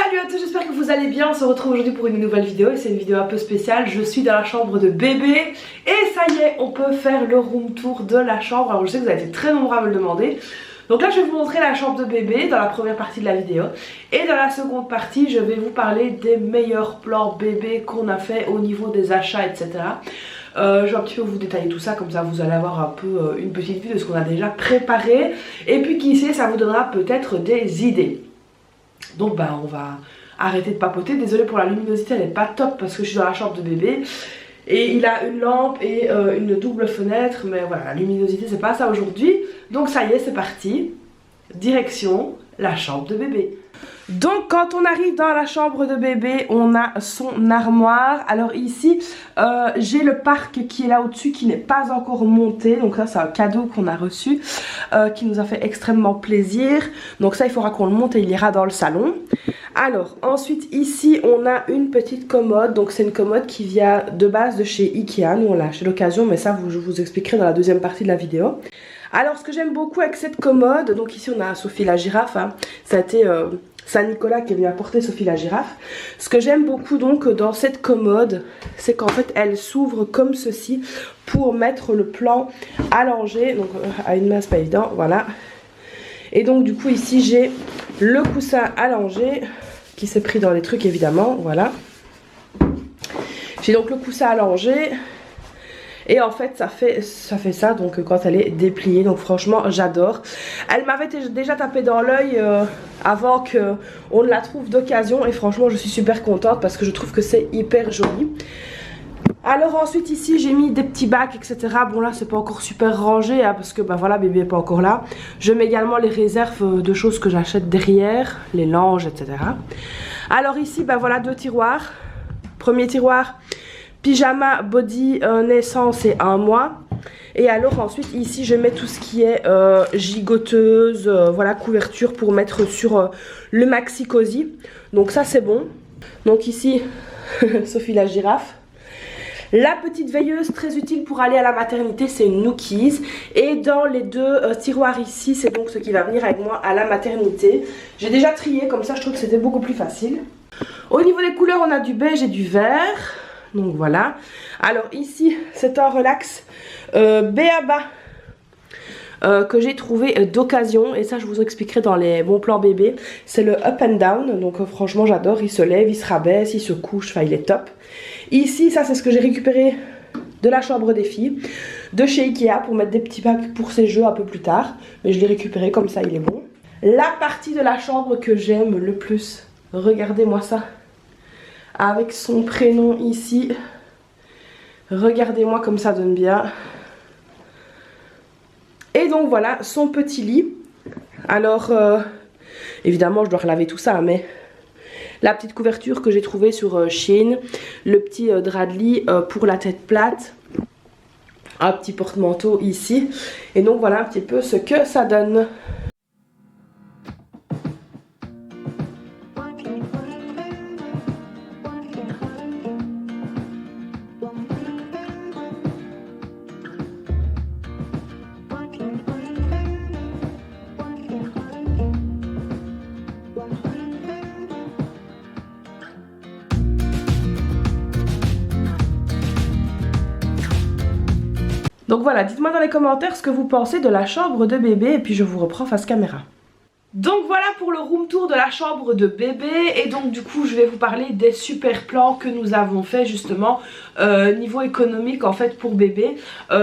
Salut à tous, j'espère que vous allez bien. On se retrouve aujourd'hui pour une nouvelle vidéo et c'est une vidéo un peu spéciale. Je suis dans la chambre de bébé et ça y est, on peut faire le room tour de la chambre. Alors je sais que vous avez été très nombreux à me le demander. Donc là je vais vous montrer la chambre de bébé dans la première partie de la vidéo. Et dans la seconde partie je vais vous parler des meilleurs plans bébé qu'on a fait au niveau des achats, etc. Je vais un petit peu vous détailler tout ça, comme ça vous allez avoir un peu une petite vue de ce qu'on a déjà préparé. Et puis qui sait, ça vous donnera peut-être des idées. Donc bah on va arrêter de papoter. Désolée pour la luminosité, elle n'est pas top parce que je suis dans la chambre de bébé. Et il a une lampe et une double fenêtre. Mais voilà, la luminosité c'est pas ça aujourd'hui. Donc ça y est, c'est parti. Direction la chambre de bébé. Donc quand on arrive dans la chambre de bébé, on a son armoire. Alors ici j'ai le parc qui est là au-dessus qui n'est pas encore monté. Donc ça c'est un cadeau qu'on a reçu qui nous a fait extrêmement plaisir. Donc ça il faudra qu'on le monte et il ira dans le salon. Alors ensuite ici on a une petite commode. Donc c'est une commode qui vient de base de chez Ikea. Nous on l'a acheté l'occasion, mais ça je vous expliquerai dans la deuxième partie de la vidéo. Alors ce que j'aime beaucoup avec cette commode, donc ici on a Sophie la girafe, hein. Ça a été Saint-Nicolas qui est venu apporter Sophie la girafe. Ce que j'aime beaucoup donc dans cette commode, c'est qu'en fait elle s'ouvre comme ceci pour mettre le plan allongé. Donc à une main c'est pas évident, voilà. Et donc du coup ici j'ai le coussin allongé qui s'est pris dans les trucs évidemment, voilà. J'ai donc le coussin allongé. Et en fait ça fait ça donc quand elle est dépliée. Donc franchement j'adore. Elle m'avait déjà tapé dans l'œil avant qu'on ne la trouve d'occasion. Et franchement je suis super contente parce que je trouve que c'est hyper joli. Alors ensuite ici j'ai mis des petits bacs, etc. Bon là c'est pas encore super rangé hein, parce que bah voilà, bébé est pas encore là. Je mets également les réserves de choses que j'achète derrière, les langes, etc. Alors ici bah voilà, deux tiroirs. Premier tiroir, pyjama, body, naissance et 1 mois. Et alors ensuite ici je mets tout ce qui est gigoteuse, voilà, couverture pour mettre sur le maxi cosy. Donc ça c'est bon. Donc ici Sophie la girafe. La petite veilleuse très utile pour aller à la maternité, c'est une Nookies. Et dans les deux tiroirs ici, c'est donc ce qui va venir avec moi à la maternité. J'ai déjà trié, comme ça je trouve que c'était beaucoup plus facile. Au niveau des couleurs, on a du beige et du vert. Donc voilà. Alors ici c'est un relax B.A.B.A. Que j'ai trouvé d'occasion. Et ça je vous expliquerai dans les bons plans bébé. C'est le up and down. Donc franchement j'adore. Il se lève, il se rabaisse, il se couche. Enfin il est top. Ici ça c'est ce que j'ai récupéré de la chambre des filles. De chez Ikea pour mettre des petits bacs pour ses jeux un peu plus tard. Mais je l'ai récupéré comme ça, il est bon. La partie de la chambre que j'aime le plus. Regardez-moi ça. Avec son prénom ici. Regardez-moi comme ça donne bien. Et donc voilà son petit lit. Alors évidemment je dois relaver tout ça, mais la petite couverture que j'ai trouvée sur Shein. Le petit drap de lit pour la tête plate. Un petit porte-manteau ici. Et donc voilà un petit peu ce que ça donne. Donc voilà, dites-moi dans les commentaires ce que vous pensez de la chambre de bébé et puis je vous reprends face caméra. Donc voilà pour le room tour de la chambre de bébé. Et donc du coup je vais vous parler des super plans que nous avons fait justement niveau économique en fait pour bébé.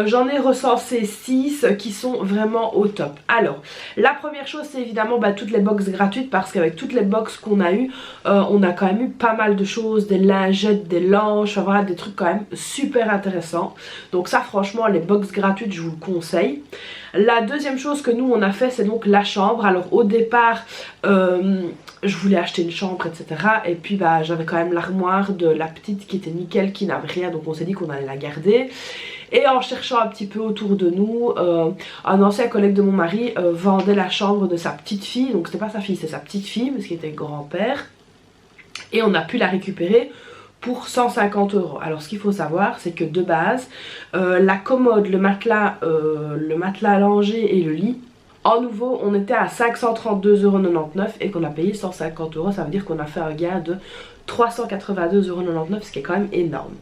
J'en ai recensé 6 qui sont vraiment au top. Alors la première chose c'est évidemment toutes les box gratuites. Parce qu'avec toutes les box qu'on a eu on a quand même eu pas mal de choses. Des lingettes, des langes, enfin voilà, des trucs quand même super intéressants. Donc ça franchement les box gratuites je vous le conseille. La deuxième chose que nous on a fait c'est donc la chambre. Alors au départ je voulais acheter une chambre, etc. Et puis bah j'avais quand même l'armoire de la petite qui était nickel, qui n'avait rien. Donc on s'est dit qu'on allait la garder. Et en cherchant un petit peu autour de nous, un ancien collègue de mon mari vendait la chambre de sa petite fille. Donc c'était pas sa fille, c'est sa petite fille parce qu'il était grand-père. Et on a pu la récupérer pour 150 €. Alors ce qu'il faut savoir c'est que de base la commode, le matelas allongé et le lit En nouveau, on était à 532,99 € et qu'on a payé 150 €. Ça veut dire qu'on a fait un gain de 382,99 €, ce qui est quand même énorme.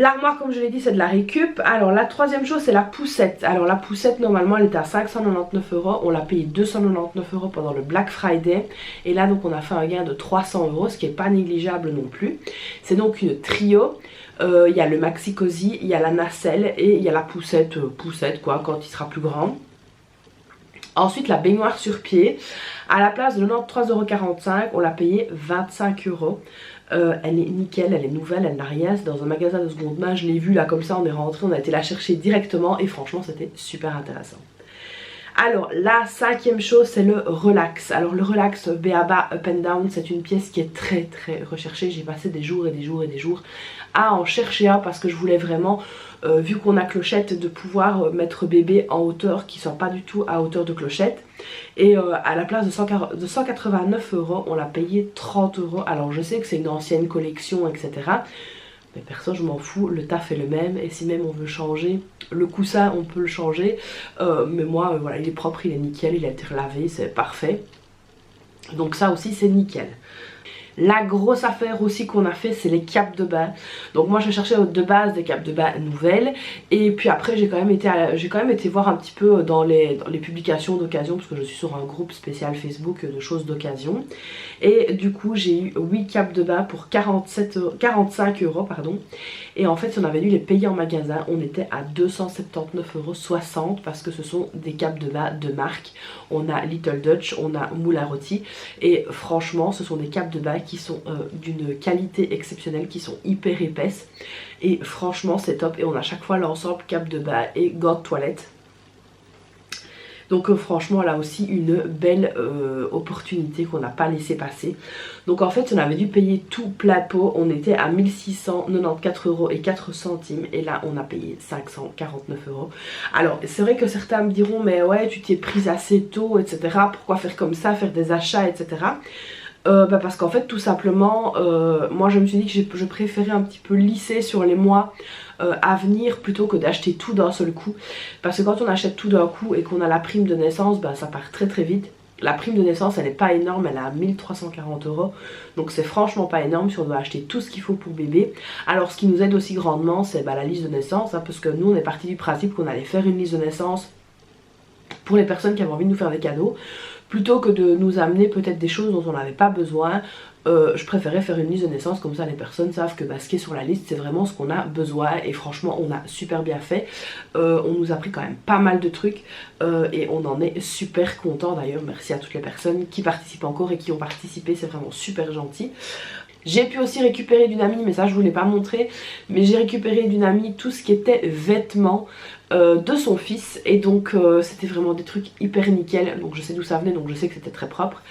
L'armoire, comme je l'ai dit, c'est de la récup. Alors la troisième chose, c'est la poussette. Alors la poussette, normalement, elle était à 599 €. On l'a payé 299 € pendant le Black Friday. Et là, donc, on a fait un gain de 300 €, ce qui n'est pas négligeable non plus. C'est donc une trio. Il y a le Maxi Cozy, il y a la nacelle et il y a la poussette, quoi, quand il sera plus grand. Ensuite, la baignoire sur pied. À la place de 93,45 €, on l'a payé 25 €. Elle est nickel, elle est nouvelle, elle n'a rien. C'est dans un magasin de seconde main. Je l'ai vue là comme ça, on est rentré, on a été la chercher directement et franchement c'était super intéressant. Alors la cinquième chose, c'est le relax. Alors le relax B.A.B.A. Up and Down, c'est une pièce qui est très très recherchée. J'ai passé des jours et des jours et des jours à en chercher un parce que je voulais vraiment, vu qu'on a Clochette, de pouvoir mettre bébé en hauteur qui soit pas du tout à hauteur de Clochette. Et à la place de 189 €, on l'a payé 30 €. Alors je sais que c'est une ancienne collection, etc. Mais perso, je m'en fous, le taf est le même. Et si même on veut changer le coussin, on peut le changer. Mais moi, voilà, il est propre, il est nickel, il a été relavé, c'est parfait. Donc ça aussi, c'est nickel. La grosse affaire aussi qu'on a fait, c'est les capes de bain. Donc moi je cherchais de base des capes de bain nouvelles. Et puis après j'ai quand même été voir un petit peu dans les publications d'occasion, parce que je suis sur un groupe spécial Facebook de choses d'occasion. Et du coup j'ai eu 8 capes de bain pour 45 €, pardon. Et en fait si on avait dû les payer en magasin, on était à 279,60 € parce que ce sont des capes de bain de marque. On a Little Dutch, on a Moulin Rôti. Et franchement ce sont des capes de bain qui sont d'une qualité exceptionnelle, qui sont hyper épaisses et franchement c'est top. Et on a chaque fois l'ensemble cape de bain et gants de toilette. Donc franchement là aussi une belle opportunité qu'on n'a pas laissé passer. Donc en fait on avait dû payer tout plat pot, on était à 1694,04 € et là on a payé 549 €. Alors c'est vrai que certains me diront mais ouais tu t'y es prise assez tôt, etc. Pourquoi faire comme ça, faire des achats, etc. Parce qu'en fait tout simplement moi je me suis dit que je préférais un petit peu lisser sur les mois à venir plutôt que d'acheter tout d'un seul coup, parce que quand on achète tout d'un coup et qu'on a la prime de naissance, ça part très très vite. La prime de naissance elle n'est pas énorme, elle est à 1340 €, donc c'est franchement pas énorme si on doit acheter tout ce qu'il faut pour bébé. Alors ce qui nous aide aussi grandement c'est la liste de naissance, parce que nous on est parti du principe qu'on allait faire une liste de naissance pour les personnes qui avaient envie de nous faire des cadeaux, plutôt que de nous amener peut-être des choses dont on n'avait pas besoin. Je préférais faire une liste de naissance, comme ça les personnes savent que ce qui est sur la liste c'est vraiment ce qu'on a besoin. Et franchement on a super bien fait, on nous a pris quand même pas mal de trucs et on en est super content. D'ailleurs merci à toutes les personnes qui participent encore et qui ont participé, c'est vraiment super gentil. J'ai pu aussi récupérer d'une amie, mais ça je vous l'ai pas montré, mais j'ai récupéré d'une amie tout ce qui était vêtements de son fils. Et donc c'était vraiment des trucs hyper nickel. Donc je sais d'où ça venait, donc je sais que c'était très propre.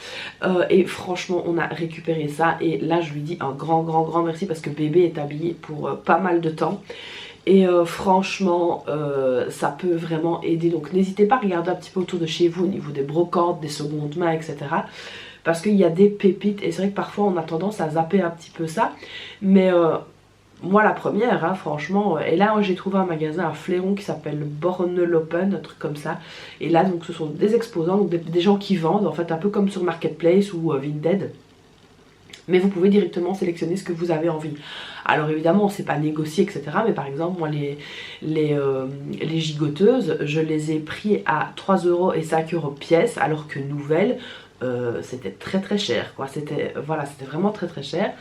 Et franchement on a récupéré ça. Et là je lui dis un grand merci, parce que bébé est habillé pour pas mal de temps. Et franchement ça peut vraiment aider. Donc n'hésitez pas à regarder un petit peu autour de chez vous au niveau des brocantes, des secondes mains, etc. Parce qu'il y a des pépites et c'est vrai que parfois on a tendance à zapper un petit peu ça. Mais moi la première, franchement. Et là j'ai trouvé un magasin à Fléron qui s'appelle Bornelopen, un truc comme ça. Et là donc ce sont des exposants, donc des gens qui vendent en fait, un peu comme sur Marketplace ou Vinted. Mais vous pouvez directement sélectionner ce que vous avez envie. Alors évidemment on ne sait pas négocier, etc. Mais par exemple moi les gigoteuses, je les ai pris à 3 € et 5 € pièce, alors que nouvelles c'était très cher quoi. C'était vraiment très cher.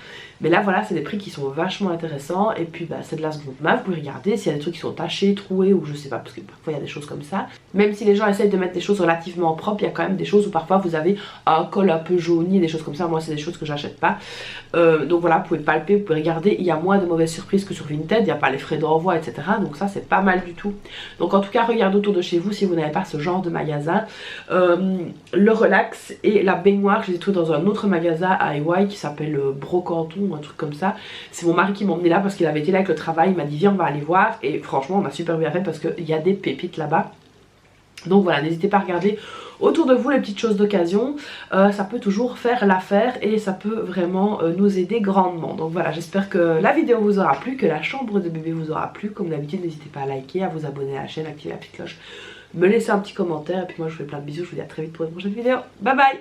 Mais là voilà, c'est des prix qui sont vachement intéressants. Et puis c'est de la seconde main, vous pouvez regarder s'il y a des trucs qui sont tachés, troués ou je sais pas, parce que parfois il y a des choses comme ça. Même si les gens essayent de mettre des choses relativement propres, il y a quand même des choses où parfois vous avez un col un peu jauni, des choses comme ça. Moi c'est des choses que j'achète pas. Donc voilà, vous pouvez palper, vous pouvez regarder. Il y a moins de mauvaises surprises que sur Vinted, il n'y a pas les frais d'envoi, etc. Donc ça c'est pas mal du tout. Donc en tout cas regardez autour de chez vous si vous n'avez pas ce genre de magasin. Le relax et la baignoire, je les ai trouvés dans un autre magasin à EY qui s'appelle Brocanton, un truc comme ça. C'est mon mari qui m'a emmené là parce qu'il avait été là avec le travail. Il m'a dit viens on va aller voir. Et franchement on a super bien fait parce qu'il y a des pépites là-bas. Donc voilà, n'hésitez pas à regarder autour de vous les petites choses d'occasion. Ça peut toujours faire l'affaire et ça peut vraiment nous aider grandement. Donc voilà, j'espère que la vidéo vous aura plu, que la chambre de bébé vous aura plu. Comme d'habitude n'hésitez pas à liker, à vous abonner à la chaîne, activer la petite cloche. me laisser un petit commentaire. Et puis moi je vous fais plein de bisous, je vous dis à très vite pour une prochaine vidéo. Bye bye.